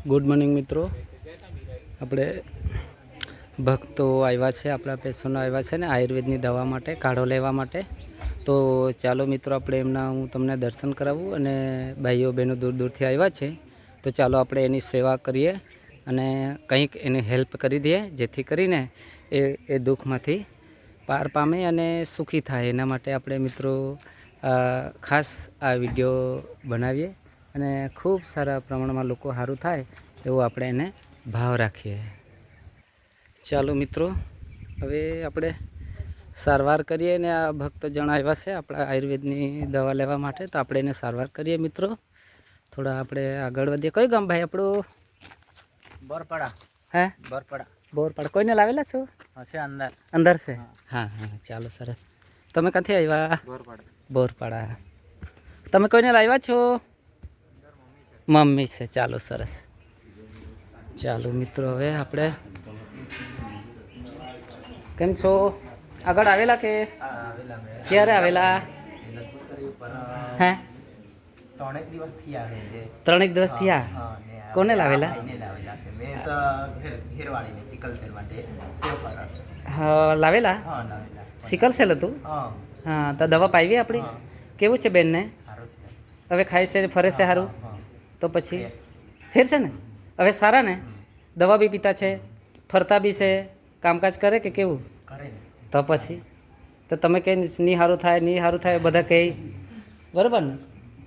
Good morning મિત્રો, આપણે ભક્તો આવ્યા છે, આપણા પેશન્ટો આવ્યા છે ને આયુર્વેદની દવા માટે, કાઢો લેવા માટે. તો ચાલો મિત્રો, આપણે એમના હું તમને દર્શન કરાવું. અને ભાઈઓ બહેનો દૂર દૂરથી આવ્યા છે, તો ચાલો આપણે એની સેવા કરીએ અને કંઈક એની હેલ્પ કરી દઈએ, જેથી કરીને એ દુઃખમાંથી પાર પામે અને સુખી થાય. એના માટે આપણે મિત્રો ખાસ આ વિડીયો બનાવીએ અને ખૂબ સારા પ્રમાણમાં લોકો સારું થાય એવું આપણે એને ભાવ રાખીએ. ચાલો મિત્રો, હવે આપણે સારવાર કરીએ. ને આ ભક્ત જણ આવ્યા છે આપણા આયુર્વેદની દવા લેવા માટે, તો આપણે એને સારવાર કરીએ મિત્રો. થોડા આપણે આગળ વધીએ. કયું ગામ ભાઈ આપણું? બોરપાડા. હે, બોરપાડા. કોઈને લાવેલા છો? છે અંદર. અંદર છે? હા હા, ચાલો સરસ. તમે ક્યાંથી આવ્યા? બોરપાડા. તમે કોઈને લાવ્યા છો? મમ્મી છે. ચાલો સરસ. ચાલો મિત્રો, હવે આપણે કેમ છો? આગળ આવેલા કે ક્યારે આવેલા? હે, 3 દિવસ થયા છે. 3 દિવસ થયા. કોને લાવેલા? મેં તો ઘેરવાળીને સિકલ સેલ માટે સેવ કરા. હા, લાવેલા. હા, લાવેલા. સિકલ સેલ હતું? હા. હા, તો દવા પાવી આપણી? કેવું છે બેનને? સારું છે. હવે ખાય છે, ફરે છે સારું? તો પછી ફેર છે ને? હવે સારા ને? દવા બી પીતા છે, ફરતા બી છે, કામકાજ કરે કે કેવું? કરે ને. તો પછી તો તમે કંઈ નહીં સારું થાય, નહીં સારું થાય બધા કહે, બરાબર ને?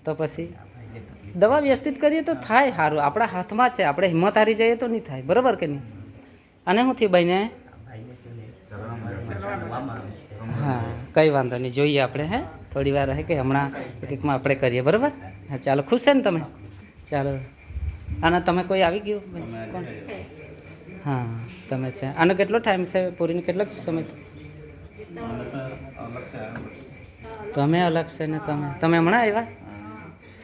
તો પછી દવા વ્યવસ્થિત કરીએ તો થાય સારું. આપણા હાથમાં છે, આપણે હિંમત હારી જઈએ તો નહીં થાય, બરાબર કે નહીં? અને શું થયું ભાઈને? હા, કંઈ વાંધો નહીં, જોઈએ આપણે. હે, થોડી વાર રહે કે હમણાં એકમાં આપણે કરીએ, બરાબર? હા, ચાલો. ખુશ છે ને તમે? ચાલો. આના તમે કોઈ આવી ગયું? કોણ? હા, તમે છે. આનો કેટલો ટાઈમ છે પૂરીને? કેટલો સમય? તમે અલગ છે ને? તમે હમણાં આવ્યા?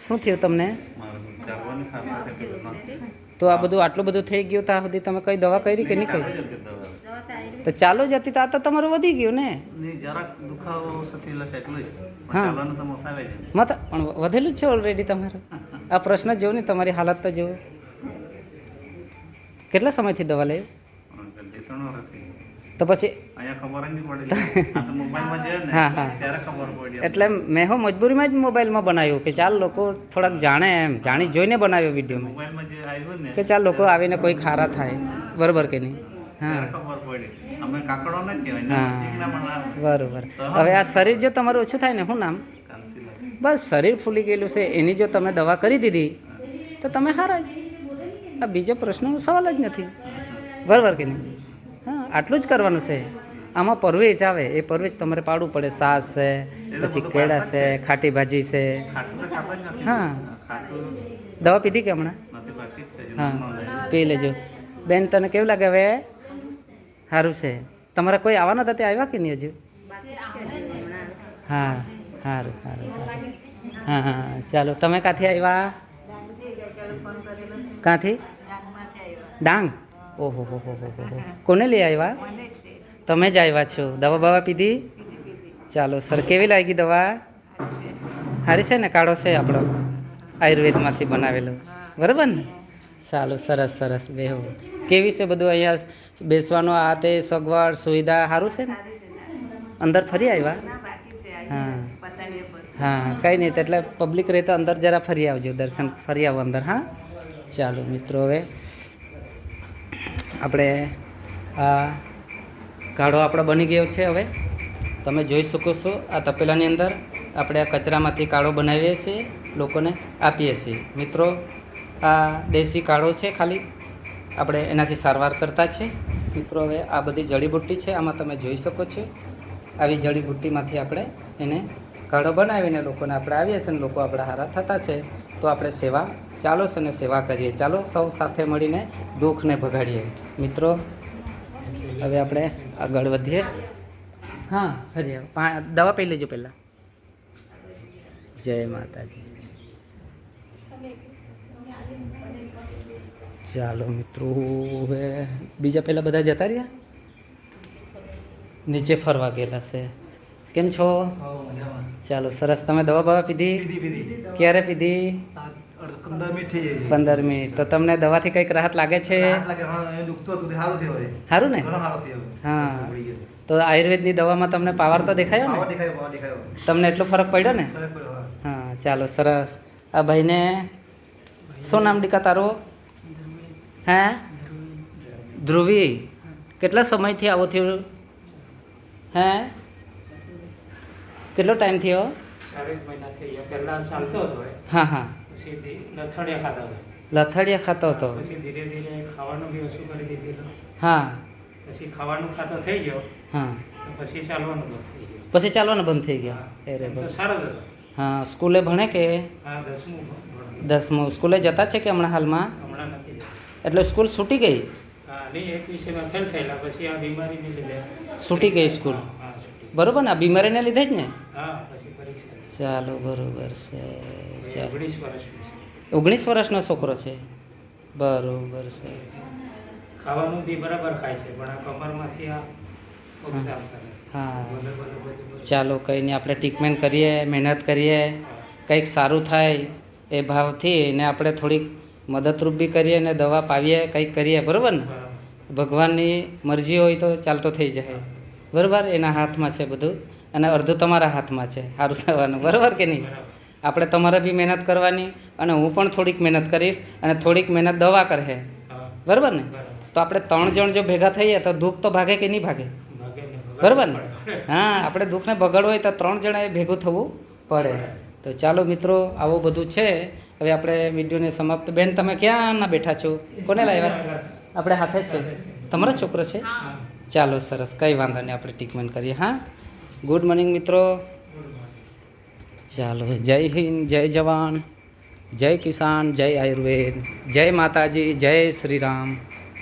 શું થયું તમને? તો આ બધું આટલું બધું થઈ ગયું ત્યાં સુધી તમે કઈ દવા કરી કે નહીં કરી? તો ચાલુ જ હતી તો આ તો તમારું વધી ગયું ને? હા, મત પણ વધેલું જ છે ઓલરેડી તમારું. આ પ્રશ્ન જોવો ને, તમારી હાલત તો જુઓ. કેટલા સમયથી દવા લે? તો પછી હા હા, એટલે મેં હો મજબૂરીમાં જ મોબાઈલમાં બનાવ્યું કે ચાલ લોકો થોડાક જાણે, એમ જાણી જોઈને બનાવ્યો વિડીયોમાં કે ચાલ લોકો આવીને કોઈ ખારા થાય, બરોબર કે નહીં? હા હા, બરોબર. હવે આ શરીર જો તમારું ઓછું થાય ને, શું નામ? બસ શરીર ફૂલી ગયેલું છે, એની જો તમે દવા કરી દીધી તો તમે હારા. આ બીજો પ્રશ્નનો સવાલ જ નથી, બરાબર કે નહીં? હા, આટલું જ કરવાનું છે. આમાં પરવેજ આવે, એ પરવેજ તમારે પાડવું પડે. સાસ છે, પછી કેળા છે, ખાટી ભાજી છે. હા, દવા પીધી કે હમણાં? હા, પી લેજો. બેન, તને કેવું લાગે હવે? સારું છે. તમારા કોઈ આવવાના હતા તે આવ્યા કે નહીં હજુ? હા, સારું સારું. હા હા, ચાલો. તમે ક્યાંથી આવ્યા? ક્યાંથી? ડાંગ. ઓહો હો હો હો હો. કોને લઈ આવ્યા? તમે જ આવ્યા છો. દવા બવા પીધી? ચાલો સર. કેવી લાગી દવા? સારી છે ને? કાળો છે આપણો આયુર્વેદમાંથી બનાવેલો, બરાબર ને? ચાલો, સરસ સરસ. બેહો. કેવી છે બધું અહીંયા બેસવાનું? આ તે સગવડ સુવિધા સારું છે ને? અંદર ફરી આવ્યા? હા હા, કંઈ નહીં. એટલે પબ્લિક રહે તો અંદર જરા ફરી આવજો, દર્શન ફરી આવો અંદર. હા, ચાલો મિત્રો, હવે આપણે આ કાઢો આપણો બની ગયો છે. હવે તમે જોઈ શકો છો, આ તપેલાની અંદર આપણે આ કચરામાંથી કાઢો બનાવીએ છીએ, લોકોને આપીએ છીએ. મિત્રો, આ દેશી કાઢો છે, ખાલી આપણે એનાથી સારવાર કરતા છે મિત્રો. હવે આ બધી જડીબુટ્ટી છે, આમાં તમે જોઈ શકો છો. આવી જડીબુટ્ટીમાંથી આપણે એને કાઢો બનાવીને લોકોને આપણે આવીએ છીએ, ને લોકો આપણા હારા થતા છે. તો આપણે સેવા ચાલો છે ને સેવા કરીએ. ચાલો સૌ સાથે મળીને દુઃખને ભગાડીએ મિત્રો. હવે આપણે આગળ વધીએ. હા, ફરી આવો. દવા પી લેજો પહેલાં. જય માતાજી. ચાલો મિત્રો, હવે બીજા પહેલાં બધા જતા રહ્યા, નીચે ફરવા ગયેલા છે. કેમ છો? ચાલો સરસ. તમે દવા બવા પીધી? ક્યારે પીધી? 15 મિનિટ થઈ જાય 15 મિનિટ. તો તમને દવાથી કંઈક રાહત લાગે છે? રાહત લાગે. હા, એ દુખતું હતું તે સારું થયું હવે. સારું ને? ઘણો સારો થયો હવે. હા. પડી ગયો. તો આયુર્વેદની દવામાં તમને પાવર તો દેખાયો પાવર ને? દેખાયો. તમને એટલો ફરક પડ્યો ને? ફરક પડ્યો, હા. હા, ચાલો સરસ. આ ભાઈને શું નામ દીકા તારું? હે? ધ્રુવી. કેટલા સમયથી આવો થયું? હે? કેટલો ટાઈમ થયો? 4 મહિના થઈ ગયા. પહેલા ચાલતો હતો એ. હા હા. પછી લથડિયા ખાતા હતા. લથડિયા ખાતો હતો. પછી ધીરે ધીરે ખાવાનું બી ઓછું કરી દીધેલું. હા પછી ખાવાનું ખાતો થઈ ગયો હા. તો પછી ચાલવાનું બંધ થઈ ગયું. પછી ચાલવાનું બંધ થઈ ગયા. અરે એમ તો બસ. સારો જ હતો. હા, સ્કૂલે ભણે કે? હા, 10મું ભણ્યો. 10મું. સ્કૂલે જતા છે કે હમણાં હાલમાં? હમણાં નથી જતો. એટલે સ્કૂલ છૂટી ગઈ? હા, નહીં, એક વિષયમાં ફેલ થયેલા પછી આ બીમારીને લીધે છૂટી ગઈ સ્કૂલ. હા, છૂટી. બરોબર ને? આ બીમારીને લીધે જ ને? હા, પછી પરીક્ષા. ચાલો બરોબર છે. ચાલો 19 વર્ષની છે. 19 વર્ષનો છોકરો છે. બરોબર છે. ખાવાનું બી બરાબર ખાય છે પણ આ કમરમાંથી આ પગ સાફ કરે. હા, બોલે, બોલે, બોલે, બોલે. ચાલો કંઈ નહીં, આપણે ટ્રીટમેન્ટ કરીએ, મહેનત કરીએ, કંઈક સારું થાય એ ભાવથી ને આપણે થોડીક મદદરૂપ બી કરીએ ને દવા પાવીએ, કંઈક કરીએ. બરાબર ને? બરાબર. ભગવાનની મરજી હોય તો ચાલતો થઈ જાય. બરાબર? એના હાથમાં છે બધું અને અડધું તમારા હાથમાં છે સારું થવાનું. બરાબર કે નહીં? બરાબર. આપણે તમારે બી મહેનત કરવાની અને હું પણ થોડીક મહેનત કરીશ અને થોડીક મહેનત દવા કરશે. હા, બરાબર ને? બરાબર. તો આપણે 3 જણ જો ભેગા થઈએ તો દુઃખ તો ભાગે કે નહીં ભાગે? ભાગે ને ભગાડવું બરાબર ને? પડે. હા, આપણે દુઃખને બગાડવું હોય તો 3 જણાએ ભેગું થવું પડે. તો ચાલો મિત્રો, આવું બધું છે. હવે આપણે વિડીયોને સમાપ્ત. બેન, તમે ક્યાંના બેઠા છો? કોને લાવ્યા છે? આપણે હાથે જ છે. તમારો છોકરો છે? હા. ચાલો સરસ, કંઈ વાંધો નહીં, આપણે ટ્રીટમેન્ટ કરીએ. હા, ગુડ મોર્નિંગ મિત્રો. ચાલો, જય હિન્દ, જય જવાન, જય કિસાન, જય આયુર્વેદ, જય માતાજી, જય શ્રી રામ.